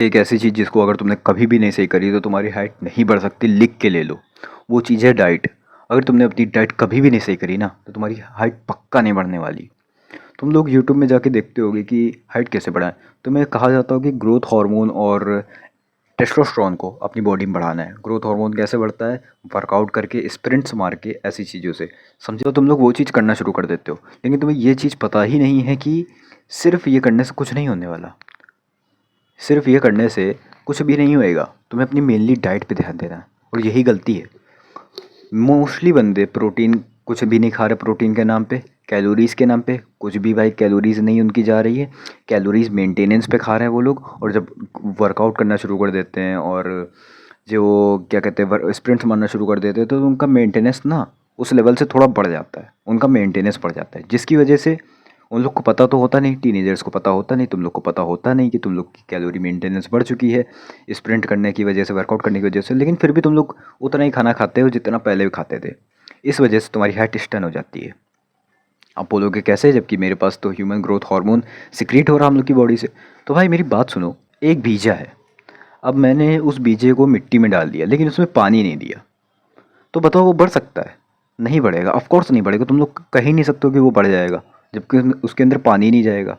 एक ऐसी चीज़ जिसको अगर तुमने कभी भी नहीं सही करी तो तुम्हारी हाइट नहीं बढ़ सकती, लिख के ले लो। वो चीज़ है डाइट। अगर तुमने अपनी डाइट कभी भी नहीं सही करी ना तो तुम्हारी हाइट पक्का नहीं बढ़ने वाली। तुम लोग यूट्यूब में जाके देखते होगे कि हाइट कैसे बढ़ाएं। तुम्हें कहा जाता हो कि ग्रोथ हार्मोन और टेस्टोस्टेरोन को अपनी बॉडी में बढ़ाना है। ग्रोथ हार्मोन कैसे बढ़ता है? वर्कआउट करके, स्प्रिंट्स मार के, ऐसी चीज़ों से। समझे? तो तुम लोग वो चीज़ करना शुरू कर देते हो, लेकिन तुम्हें ये चीज़ पता ही नहीं है कि सिर्फ ये करने से कुछ नहीं होने वाला। सिर्फ ये करने से कुछ भी नहीं होएगा। तुम्हें अपनी मेनली डाइट पे ध्यान देना है, और यही गलती है। मोस्टली बंदे प्रोटीन कुछ भी नहीं खा रहे, प्रोटीन के नाम पे, कैलोरीज़ के नाम पे कुछ भी। भाई कैलोरीज़ नहीं उनकी जा रही है, कैलोरीज़ मेंटेनेंस पे खा रहे हैं वो लोग। और जब वर्कआउट करना शुरू कर देते हैं और जो क्या कहते हैं स्प्रिंट्स मारना शुरू कर देते हैं तो उनका मेंटेनेंस ना उस लेवल से थोड़ा बढ़ जाता है, उनका मेंटेनेंस बढ़ जाता है, जिसकी वजह से उन लोग को पता तो होता नहीं, टीनेजर्स को पता होता नहीं, तुम लोग को पता होता नहीं कि तुम लोग की कैलोरी मेंटेनेंस बढ़ चुकी है स्प्रिंट करने की वजह से, वर्कआउट करने की वजह से। लेकिन फिर भी तुम लोग उतना ही खाना खाते हो जितना पहले भी खाते थे। इस वजह से तुम्हारी हाइट स्टन हो जाती है। आप बोलोगे कैसे, जबकि मेरे पास तो ह्यूमन ग्रोथ हार्मोन सिक्रीट हो रहा हम लोग की बॉडी से। तो भाई मेरी बात सुनो, एक बीजा है, अब मैंने उस बीजे को मिट्टी में डाल दिया लेकिन उसमें पानी नहीं दिया, तो बताओ वो बढ़ सकता है? नहीं बढ़ेगा, ऑफ कोर्स नहीं बढ़ेगा। तुम लोग कह ही नहीं सकते हो कि वो बढ़ जाएगा जबकि उसके अंदर पानी नहीं जाएगा।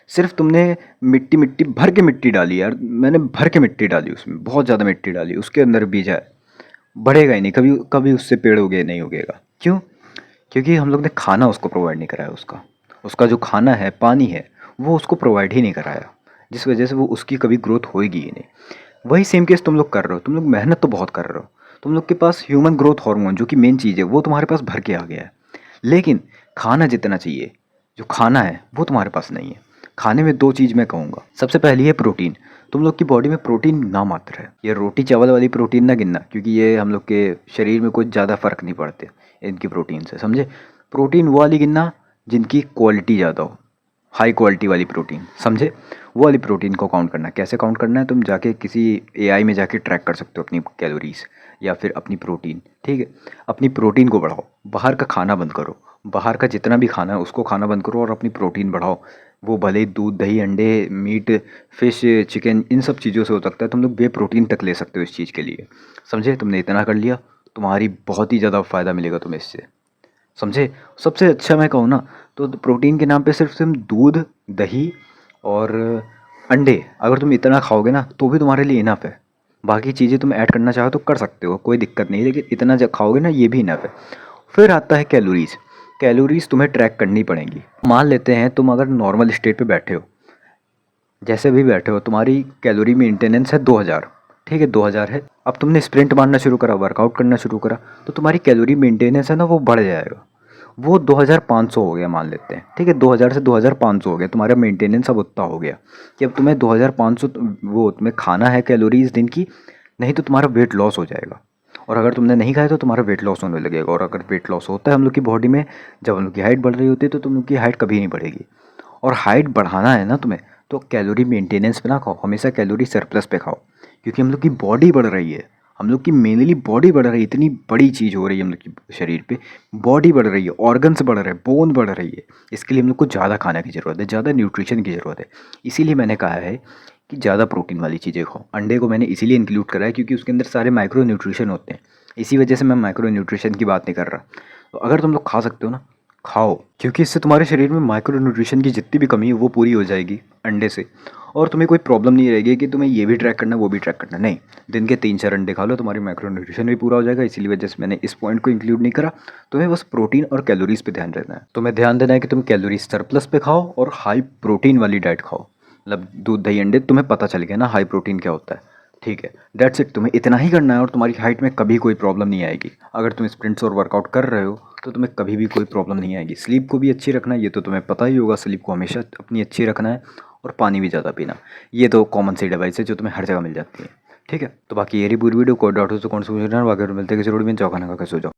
सिर्फ तुमने मिट्टी मिट्टी भर के मिट्टी डाली यार, मैंने भर के मिट्टी डाली, उसमें बहुत ज़्यादा मिट्टी डाली, उसके अंदर बीज है, बढ़ेगा ही नहीं, कभी कभी उससे पेड़ उगे नहीं उगेगा। क्यों? क्योंकि हम लोग ने खाना उसको प्रोवाइड नहीं कराया। उसका उसका जो खाना है, पानी है, वो उसको प्रोवाइड ही नहीं कराया, जिस वजह से वो उसकी कभी ग्रोथ होएगी ही नहीं। वही सेम केस तुम लोग कर रहे हो। तुम लोग मेहनत तो बहुत कर रहे हो, तुम लोग के पास ह्यूमन ग्रोथ हार्मोन जो कि मेन चीज़ है वो तुम्हारे पास भर के आ गया है, लेकिन खाना जितना चाहिए, जो खाना है वो तुम्हारे पास नहीं है। खाने में दो चीज़ मैं कहूँगा। सबसे पहली है प्रोटीन। तुम लोग की बॉडी में प्रोटीन ना मात्र है। ये रोटी चावल वाली प्रोटीन ना गिनना, क्योंकि ये हम लोग के शरीर में कुछ ज़्यादा फ़र्क नहीं पड़ते इनकी प्रोटीन से, समझे? प्रोटीन वो वाली गिनना जिनकी क्वालिटी ज़्यादा हो, हाई क्वालिटी वाली प्रोटीन, समझे? वो वाली प्रोटीन को काउंट करना। कैसे काउंट करना है? तुम जाके किसी एआई में जाके ट्रैक कर सकते हो अपनी कैलोरीज या फिर अपनी प्रोटीन, ठीक है? अपनी प्रोटीन को बढ़ाओ, बाहर का खाना बंद करो, बाहर का जितना भी खाना है उसको खाना बंद करो और अपनी प्रोटीन बढ़ाओ। वो भले ही दूध, दही, अंडे, मीट, फिश, चिकन, इन सब चीज़ों से हो सकता है। तुम लोग बे प्रोटीन तक ले सकते हो इस चीज़ के लिए, समझे? तुमने इतना कर लिया, तुम्हारी बहुत ही ज़्यादा फ़ायदा मिलेगा तुम्हें इससे, समझे? सबसे अच्छा मैं कहूँ ना तो प्रोटीन के नाम पे सिर्फ तुम दूध, दही और अंडे अगर तुम इतना खाओगे ना तो भी तुम्हारे लिए इनफ है। बाकी चीज़ें तुम ऐड करना चाहो तो कर सकते हो, कोई दिक्कत नहीं, लेकिन इतना जब खाओगे ना ये भी इनफ है। फिर आता है कैलोरीज। कैलोरीज तुम्हें ट्रैक करनी पड़ेंगी। मान लेते हैं तुम अगर नॉर्मल स्टेट पे बैठे हो, जैसे भी बैठे हो, तुम्हारी कैलोरी मेंटेनेंस है 2000, ठीक है? 2000 है। अब तुमने स्प्रिंट मारना शुरू करा, वर्कआउट करना शुरू करा, तो तुम्हारी कैलोरी मेंटेनेंस है ना वो बढ़ जाएगा। वो 2500 हो गया मान लेते हैं, ठीक है? 2000 से 2500 हो गया, तुम्हारा मेंटेनेंस अब उतना हो गया कि अब तुम्हें 2500 वो तुम्हें खाना है कैलोरीज दिन की, नहीं तो तुम्हारा वेट लॉस हो जाएगा। और अगर तुमने नहीं खाया तो तुम्हारा वेट लॉस होने लगेगा, और अगर वेट लॉस होता है हम लोग की बॉडी में, जब हम लोग की हाइट बढ़ रही होती है, तो तुम लोग की हाइट कभी नहीं बढ़ेगी। और हाइट बढ़ाना है ना तुम्हें, तो कैलोरी मेंटेनेंस पे ना खाओ, हमेशा कैलोरी सरप्लस पे खाओ, क्योंकि हम लोग की बॉडी बढ़ रही है, हम लोग की मेनली बॉडी बढ़ रही है। इतनी बड़ी चीज़ हो रही है हम लोग की शरीर पे, बॉडी बढ़ रही है, ऑर्गन्स बढ़ रहे हैं, बोन बढ़ रही है। इसके लिए हम लोग को ज़्यादा खाने की ज़रूरत है, ज़्यादा न्यूट्रिशन की ज़रूरत है। इसीलिए मैंने कहा है कि ज़्यादा प्रोटीन वाली चीज़ें खाओ। अंडे को मैंने इसीलिए इंक्लूड करा है क्योंकि उसके अंदर सारे माइक्रो न्यूट्रिशन होते हैं। इसी वजह से मैं माइक्रो न्यूट्रिशन की बात नहीं कर रहा। तो अगर तुम लोग खा सकते हो ना, खाओ, क्योंकि इससे तुम्हारे शरीर में माइक्रो न्यूट्रिशन की जितनी भी कमी है वो पूरी हो जाएगी अंडे से। और तुम्हें कोई प्रॉब्लम नहीं रहेगी कि तुम्हें ये भी ट्रैक करना है वो भी ट्रैक करना, नहीं। दिन के 3-4 अंडे खा लो, तुम्हारी माइक्रो न्यूट्रिशन भी पूरा हो जाएगा। इसीलिए वजह से मैंने इस पॉइंट को इंक्लूड नहीं करा। तुम्हें बस प्रोटीन और कैलोरीज पे ध्यान देना है। तुम्हें ध्यान देना है कि तुम कैलोरीज सरप्लस पे खाओ और हाई प्रोटीन वाली डाइट खाओ। मतलब दूध, दही, अंडे, तुम्हें पता चल गया ना हाई प्रोटीन क्या होता है, ठीक है? That's it. तुम्हें इतना ही करना है और तुम्हारी हाइट में कभी कोई प्रॉब्लम नहीं आएगी। अगर तुम स्प्रिंट्स और वर्कआउट कर रहे हो तो तुम्हें कभी भी कोई प्रॉब्लम नहीं आएगी। स्लीप को भी अच्छी रखना है, ये तो तुम्हें पता ही होगा, स्लीप को हमेशा अपनी अच्छी रखना है, और पानी भी ज़्यादा पीना। ये तो कॉमन सी डिवाइस है जो तुम्हें हर जगह मिल जाती है, ठीक है? तो बाकी ये रही पूरी वीडियो। कोई डाउट हो तो कौन सा पूछना, बाकी मिलते हैं किसी वीडियो में। जाओ खाना खा के सो जाओ।